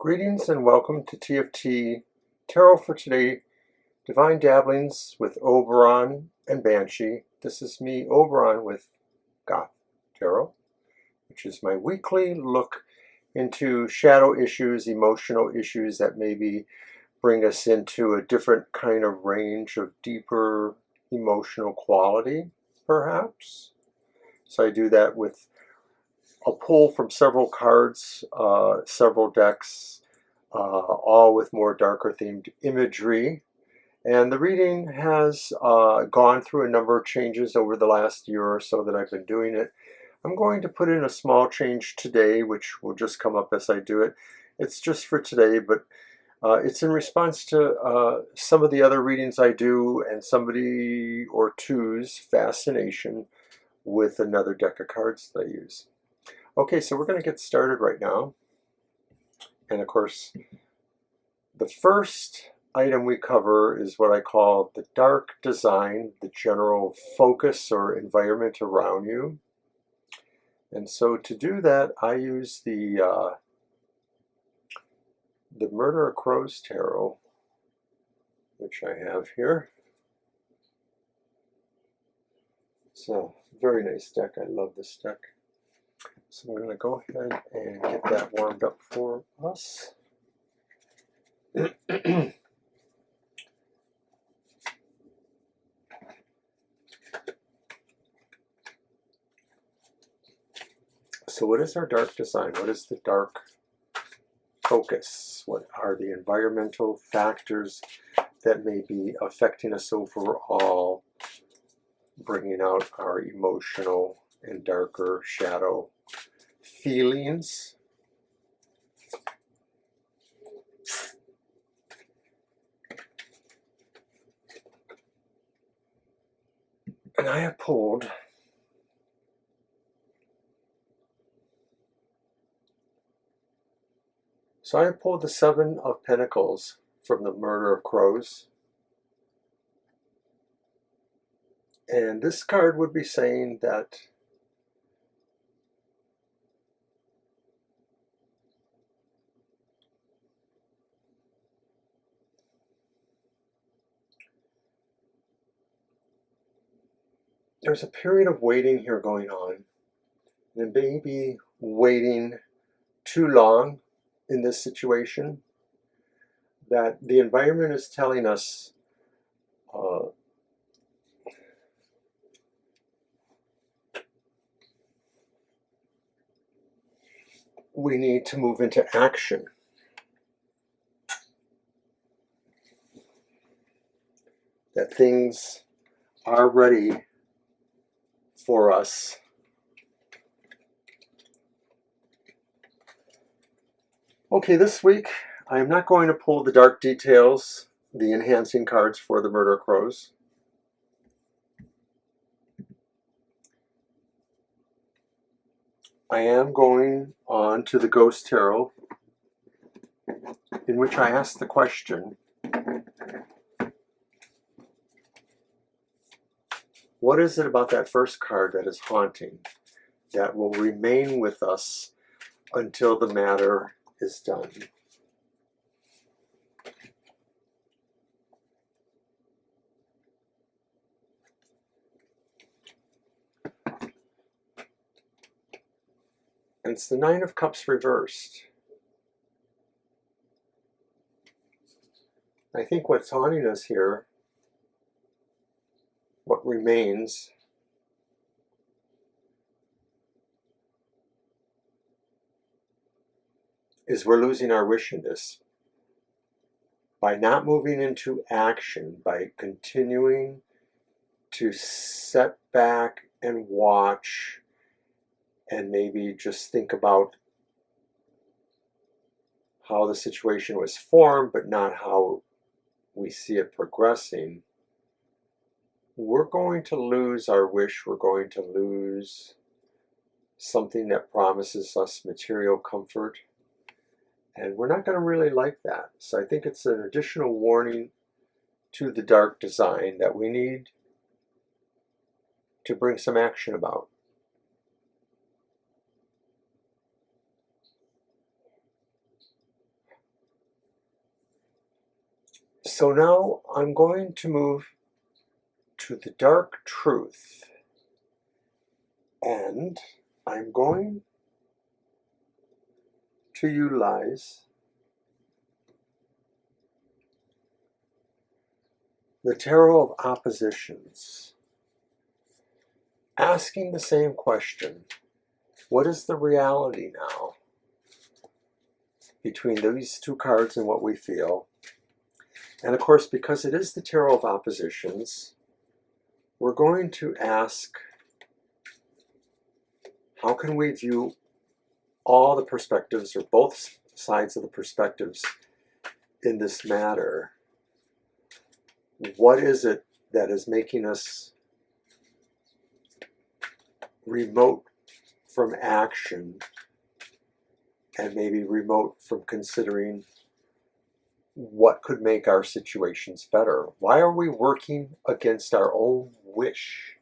Greetings and welcome to TFT Tarot for today. Divine Dabblings with Oberon and Banshee. This is me, Oberon, with Goth Tarot, which is my weekly look into shadow issues, emotional issues that maybe bring us into a different kind of range of deeper emotional quality, perhaps. So I do that with a pull from several cards, several decks, all with more darker themed imagery. And the reading has gone through a number of changes over the last year or so that I've been doing it. I'm going to put in a small change today, which will just come up as I do it. It's just for today, but it's in response to some of the other readings I do and somebody or two's fascination with another deck of cards that I use. Okay, so we're going to get started right now. And of course, the first item we cover is what I call the dark design, the general focus or environment around you. And so to do that, I use the Murder of Crows Tarot, which I have here. It's a very nice deck. I love this deck. So we're going to go ahead and get that warmed up for us. So what is our dark design? What is the dark focus? What are the environmental factors that may be affecting us overall, bringing out our emotional and darker shadow feelings? And I have pulled the Seven of Pentacles from the Murder of Crows. And this card would be saying that there's a period of waiting here going on. And maybe waiting too long in this situation, that the environment is telling us we need to move into action. That things are ready for us. Okay, this week I am not going to pull the dark details, the enhancing cards for the Murder of Crows. I am going on to the Ghost Tarot, in which I ask the question, what is it about that first card that is haunting, that will remain with us until the matter is done? And it's the Nine of Cups reversed. I think what's haunting us here, what remains, is we're losing our wish in this. By not moving into action, by continuing to set back and watch and maybe just think about how the situation was formed, but not how we see it progressing, we're going to lose our wish. We're going to lose something that promises us material comfort. And we're not going to really like that. So I think it's an additional warning to the dark design that we need to bring some action about. So now I'm going to move to the dark truth, and I'm going to utilize the Tarot of Oppositions, asking the same question: what is the reality now between these two cards and what we feel? And of course, because it is the Tarot of Oppositions, we're going to ask, how can we view all the perspectives, or both sides of the perspectives, in this matter? What is it that is making us remote from action, and maybe remote from considering what could make our situations better? Why are we working against our own wish?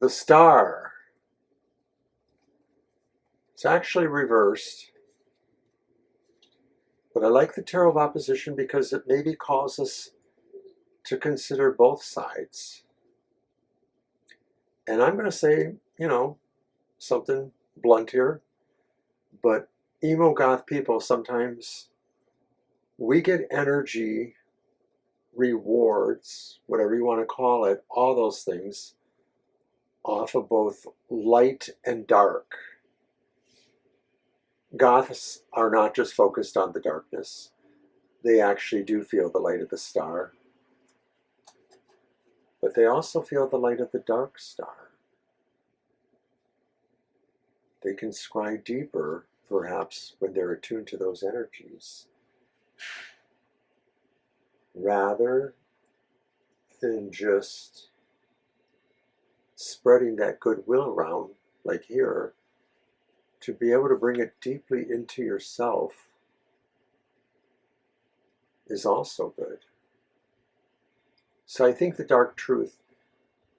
The Star. It's actually reversed. But I like the Tarot of Opposition because it maybe calls us to consider both sides. And I'm going to say, something blunt here, but emo goth people, sometimes we get energy, rewards, whatever you want to call it, all those things, off of both light and dark. Goths are not just focused on the darkness. They actually do feel the light of the star. But they also feel the light of the dark star. They can scry deeper, perhaps, when they're attuned to those energies, rather than just spreading that goodwill around, like here. To be able to bring it deeply into yourself is also good. So I think the dark truth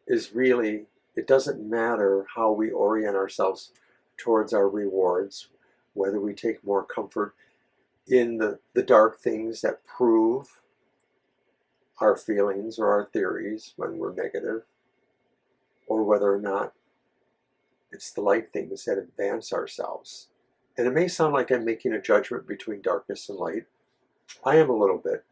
is really, it doesn't matter how we orient ourselves towards our rewards, whether we take more comfort in the dark things that prove our feelings or our theories when we're negative, or whether or not it's the light things that advance ourselves. And it may sound like I'm making a judgment between darkness and light. I am a little bit.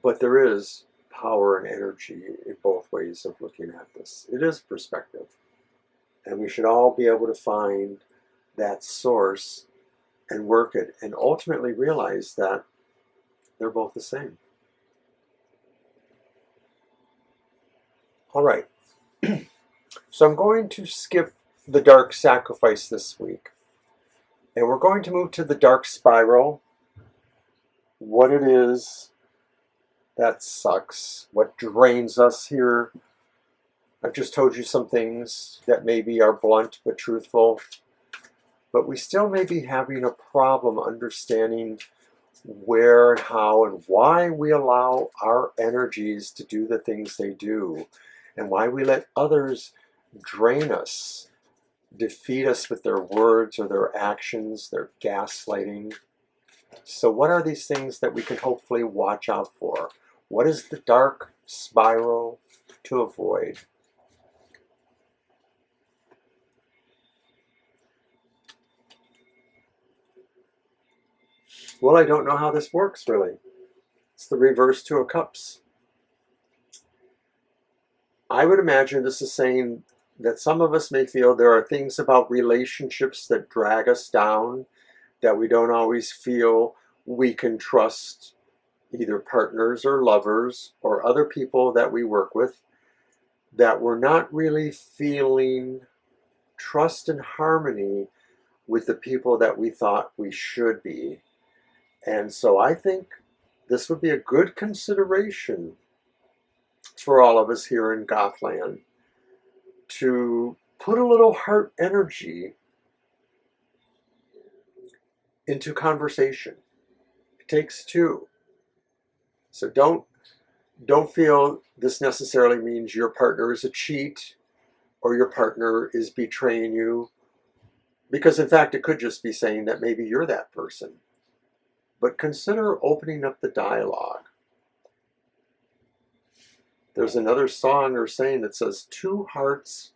But there is power and energy in both ways of looking at this. It is perspective. And we should all be able to find that source and work it, and ultimately realize that they're both the same. All right. So I'm going to skip the dark sacrifice this week. And we're going to move to the dark spiral. What it is that sucks. What drains us here. I've just told you some things that maybe are blunt but truthful. But we still may be having a problem understanding where and how and why we allow our energies to do the things they do. And why we let others drain us, defeat us with their words or their actions, their gaslighting. So what are these things that we can hopefully watch out for? What is the dark spiral to avoid? Well, I don't know how this works, really. It's the reverse Two of Cups. I would imagine this is saying that some of us may feel there are things about relationships that drag us down, that we don't always feel we can trust either partners or lovers or other people that we work with, that we're not really feeling trust and harmony with the people that we thought we should be. And so I think this would be a good consideration for all of us here in Gothland to put a little heart energy into conversation. It takes two. So don't feel this necessarily means your partner is a cheat or your partner is betraying you. Because in fact, it could just be saying that maybe you're that person. But consider opening up the dialogue. There's another song or saying that says, 2 hearts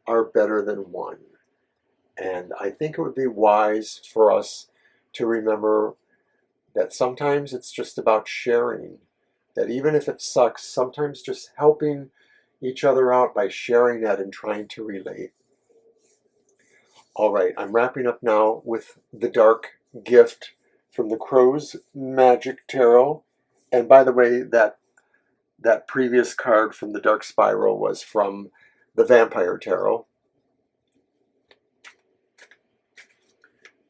are better than one. And I think it would be wise for us to remember that sometimes it's just about sharing. That even if it sucks, sometimes just helping each other out by sharing that and trying to relate. All right, I'm wrapping up now with the Dark Gift from the Crow's Magic Tarot. And by the way, that previous card from the Dark Spiral was from the Vampire Tarot.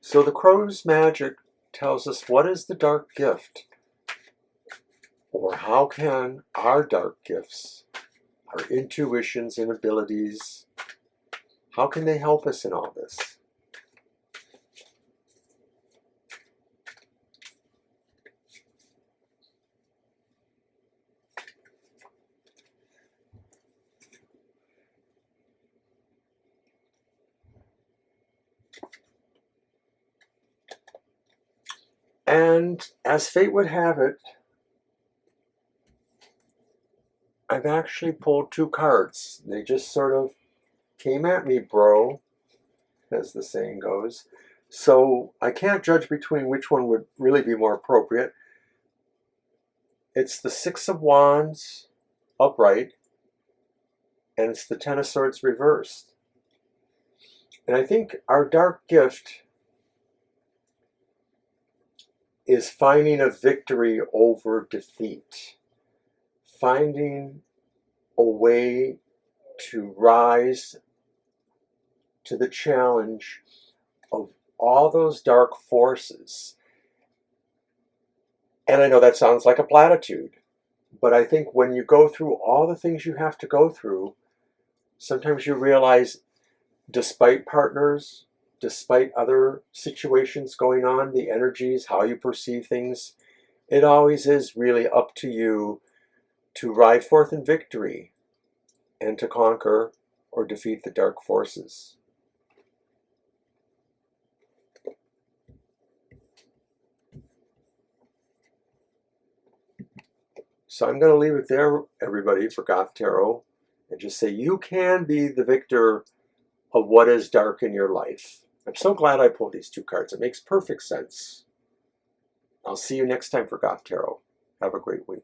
So the Crow's Magic tells us, what is the dark gift? Or how can our dark gifts, our intuitions and abilities, how can they help us in all this? And as fate would have it, I've actually pulled 2 cards. They just sort of came at me, bro, as the saying goes. So I can't judge between which one would really be more appropriate. It's the 6 of Wands upright, and it's the 10 of Swords reversed. And I think our dark gift is finding a victory over defeat. Finding a way to rise to the challenge of all those dark forces. And I know that sounds like a platitude, but I think when you go through all the things you have to go through, sometimes you realize, despite partners, despite other situations going on, the energies, how you perceive things, it always is really up to you to ride forth in victory and to conquer or defeat the dark forces. So I'm going to leave it there, everybody, for Goth Tarot, and just say you can be the victor of what is dark in your life. I'm so glad I pulled these 2 cards. It makes perfect sense. I'll see you next time for Goth Tarot. Have a great week.